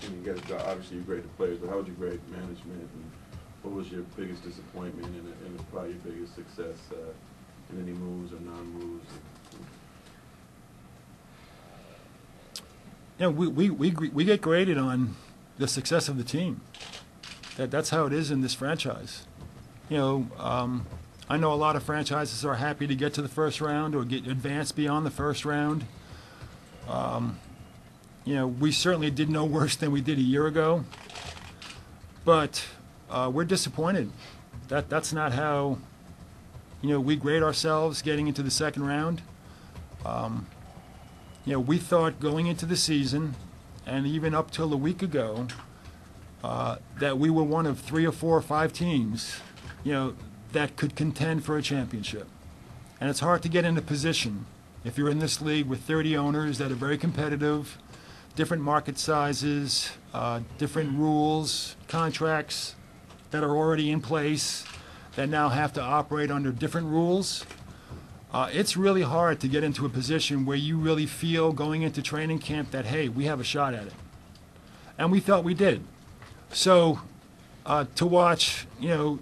And you guys, obviously you grade the players, but how would you grade management, and what was your biggest disappointment and probably your biggest success in any moves or non-moves? You know, we get graded on the success of the team. That's how it is in this franchise. You know, I know a lot of franchises are happy to get to the first round or get advanced beyond the first round. You know, we certainly did no worse than we did a year ago, but we're disappointed. That's not how, you know, we grade ourselves getting into the second round. You know, we thought going into the season, and even up till a week ago, that we were one of 3 or 4 or 5 teams, you know, that could contend for a championship. And it's hard to get in a position if you're in this league with 30 owners that are very competitive, different market sizes, different rules, contracts that are already in place that now have to operate under different rules. It's really hard to get into a position where you really feel going into training camp that, hey, we have a shot at it. And we felt we did. So to watch, you know,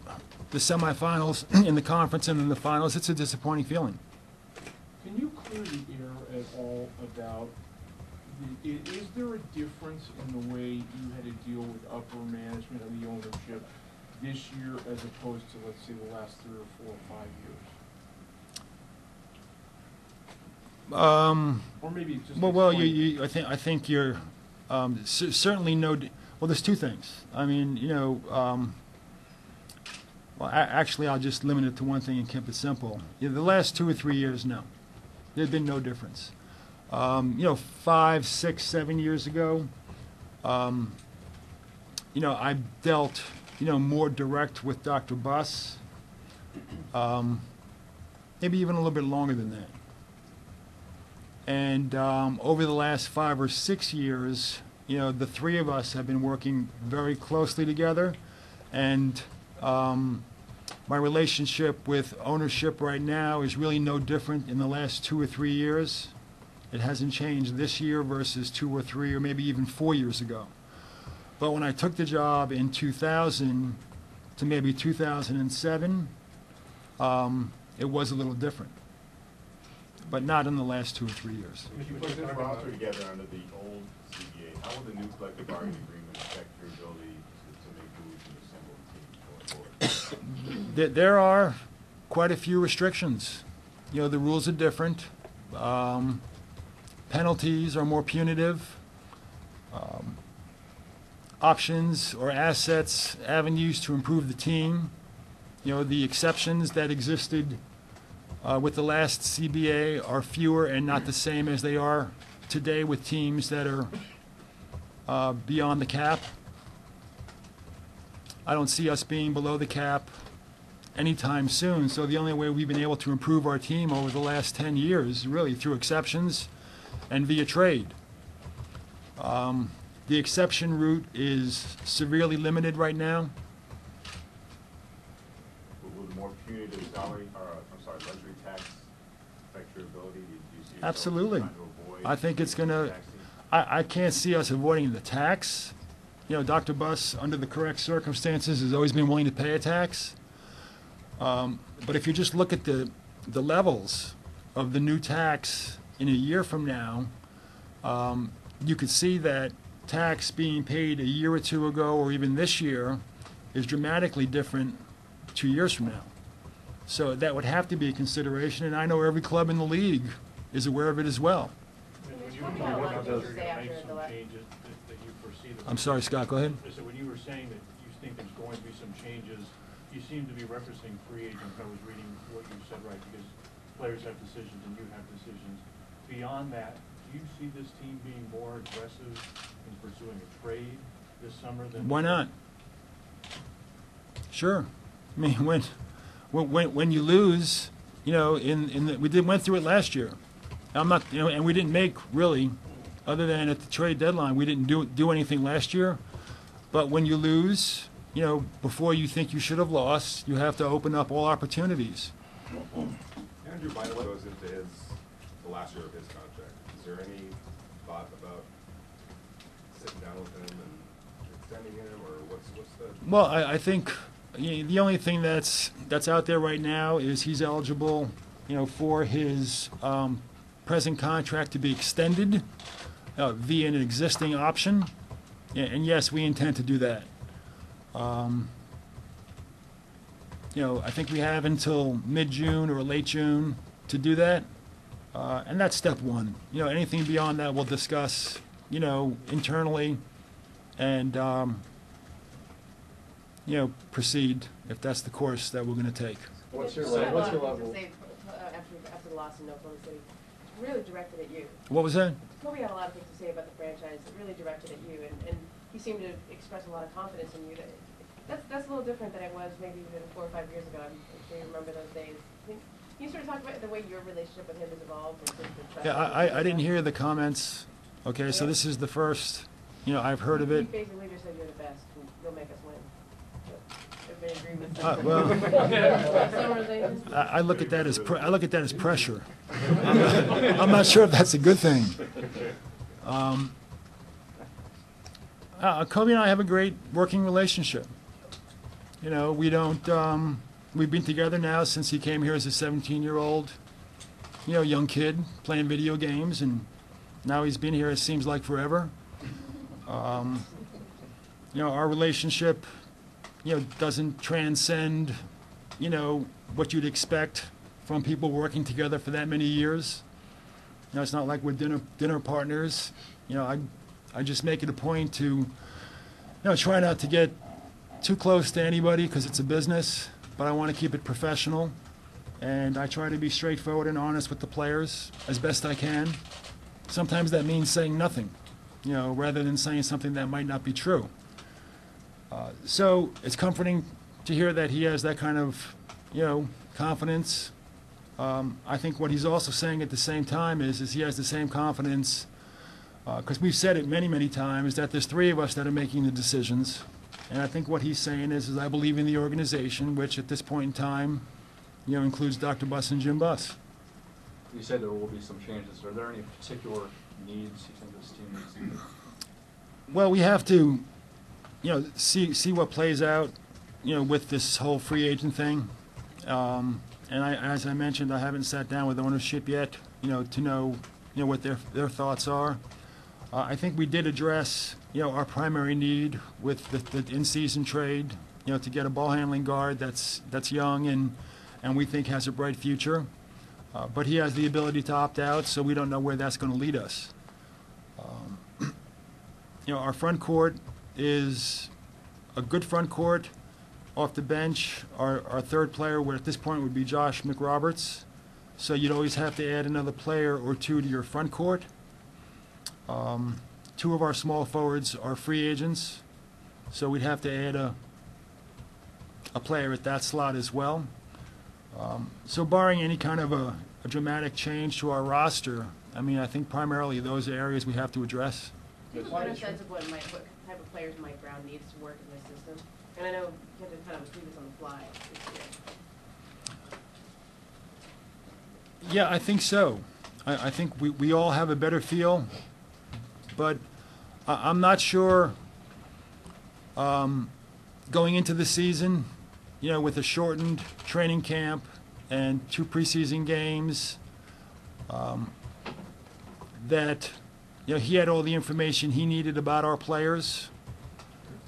the semifinals in the conference and then the finals, it's a disappointing feeling. Can you clear the air at all about, is there a difference in the way you had to deal with upper management and the ownership this year as opposed to, let's say, the last 3 or 4 or 5 years? Or maybe just well, I think you're certainly no. Well, there's 2 things. I mean, you know, well, actually, I'll just limit it to one thing and keep it simple. You know, the last 2 or 3 years, no, there's been no difference. You know, 5, 6, 7 years ago, you know, I dealt, you know, more direct with Dr. Buss, maybe even a little bit longer than that. And over the last 5 or 6 years, you know, the 3 of us have been working very closely together, and my relationship with ownership right now is really no different in the last 2 or 3 years. It hasn't changed this year versus 2 or 3 or maybe even 4 years ago. But when I took the job in 2000 to maybe 2007, it was a little different. But not in the last 2 or 3 years. If you put this roster together under the old CBA, how will the new collective bargaining agreement affect your ability to make moves and assemble the team going forward? There are quite a few restrictions. You know, the rules are different. Penalties are more punitive. Options or assets, avenues to improve the team. You know, the exceptions that existed with the last CBA are fewer and not the same as they are today with teams that are beyond the cap. I don't see us being below the cap anytime soon, so the only way we've been able to improve our team over the last 10 years is really through exceptions and via trade. The exception route is severely limited right now. Will the more punitive salary, luxury tax affect your ability? Do you see yourself Absolutely. trying to avoid I think it's going to, taxing? I can't see us avoiding the tax. You know, Dr. Buss, under the correct circumstances, has always been willing to pay a tax. But if you just look at the levels of the new tax in a year from now, you could see that tax being paid a year or 2 ago or even this year is dramatically different 2 years from now. So that would have to be a consideration, and I know every club in the league is aware of it as well. I'm sorry, Scott, go ahead. So when you were saying that you think there's going to be some changes, you seem to be referencing free agents. I was reading what you said, right, because players have decisions and you have decisions. Beyond that, do you see this team being more aggressive in pursuing a trade this summer than? Why not? Sure. I mean, when you lose, you know, went through it last year. I'm not, you know, and we didn't make really, other than at the trade deadline, we didn't do anything last year. But when you lose, you know, before you think you should have lost, you have to open up all opportunities. Andrew Bynum goes into the last year of his contract. Is there any thought about sitting down with him and extending him, or what's the? Well, I think the only thing that's out there right now is he's eligible, for his present contract to be extended via an existing option. Yeah, and yes, we intend to do that. I think we have until mid-June or late June to do that. And that's step one. Anything beyond that we'll discuss, internally and, proceed if that's the course that we're going to take. What's your level? After the loss in Oklahoma City, really directed at you. What was that? Toby had a lot of things to say about the franchise, really directed at you, and he seemed to express a lot of confidence in you. That's a little different than it was maybe even 4 or 5 years ago. I'm sure you remember those days. Can you sort of talk about the way your relationship with him has evolved? And the trust Yeah, I didn't hear the comments. Okay, so this is the first, I've heard of it. He basically just said you're the best, and you'll make us win. Everybody agree with Well, that? I look at that as pressure. I'm not sure if that's a good thing. Kobe and I have a great working relationship. We don't. We've been together now since he came here as a 17-year-old, young kid playing video games, and now he's been here. It seems like forever. Our relationship, doesn't transcend, what you'd expect from people working together for that many years. It's not like we're dinner partners. I just make it a point to, try not to get too close to anybody because it's a business, but I want to keep it professional. And I try to be straightforward and honest with the players as best I can. Sometimes that means saying nothing, rather than saying something that might not be true. So it's comforting to hear that he has that kind of, confidence. I think what he's also saying at the same time is he has the same confidence, because we've said it many, many times, that there's 3 of us that are making the decisions. And I think what he's saying is I believe in the organization, which at this point in time, includes Dr. Buss and Jim Buss. You said there will be some changes. Are there any particular needs you think this team needs? Well, we have to, see what plays out, with this whole free agent thing. And as I mentioned, I haven't sat down with ownership yet, to know, what their thoughts are. I think we did address, our primary need with the in-season trade, to get a ball handling guard that's young and we think has a bright future. But he has the ability to opt out, so we don't know where that's going to lead us. Our front court is a good front court. Off the bench, our third player at this point would be Josh McRoberts. So you'd always have to add another player or 2 to your front court. 2 of our small forwards are free agents, so we'd have to add a player at that slot as well. So barring any kind of a dramatic change to our roster, I think primarily those are areas we have to address. Do you have a better sense of what type of players Mike Brown needs to work in this system? And I know you had to kind of do this on the fly this year. Yeah, I think so. I think we all have a better feel, but I'm not sure going into the season, with a shortened training camp and 2 preseason games, that he had all the information he needed about our players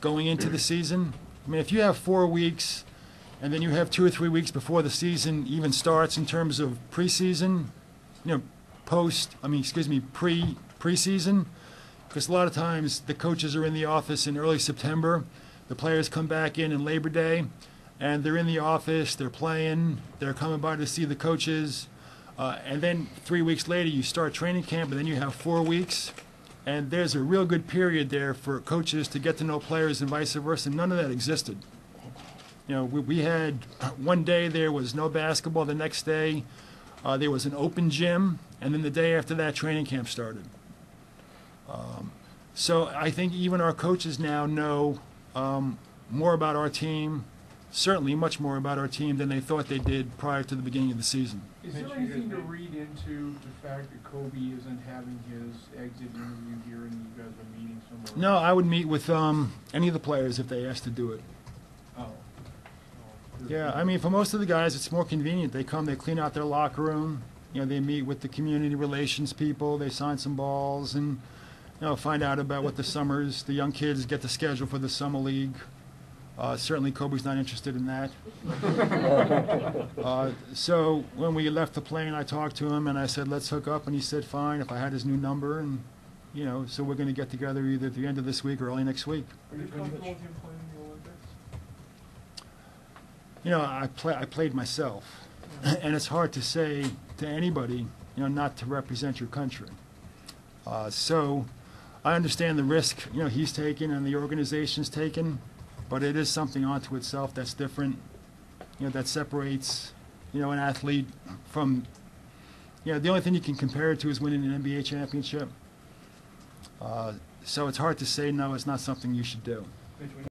going into the season. If you have 4 weeks and then you have 2 or 3 weeks before the season even starts in terms of preseason, preseason, because a lot of times the coaches are in the office in early September, the players come back in Labor Day, and they're in the office, they're playing, they're coming by to see the coaches, and then 3 weeks later you start training camp, and then you have 4 weeks, and there's a real good period there for coaches to get to know players and vice versa. None of that existed. We had one day there was no basketball, the next day there was an open gym, and then the day after that training camp started. So I think even our coaches now know more about our team, certainly much more about our team than they thought they did prior to the beginning of the season. Is there anything to read into the fact that Kobe isn't having his exit interview here and you guys are meeting somewhere? No, I would meet with any of the players if they asked to do it. Oh. Yeah, I mean, for most of the guys, it's more convenient. They come, they clean out their locker room, you know, they meet with the community relations people, they sign some balls, and, you know, find out about what the young kids get the schedule for the summer league. Certainly Kobe's not interested in that. So when we left the plane, I talked to him and I said, let's hook up, and he said, fine, if I had his new number, and, you know, so we're going to get together either at the end of this week or early next week. Are you comfortable with him playing in the Olympics? You know, I played myself, and it's hard to say to anybody, you know, not to represent your country. So I understand the risk, you know, he's taken and the organization's taken, but it is something onto itself that's different, you know, that separates, you know, an athlete from, you know, the only thing you can compare it to is winning an NBA championship. So it's hard to say, no, it's not something you should do. Mitch, when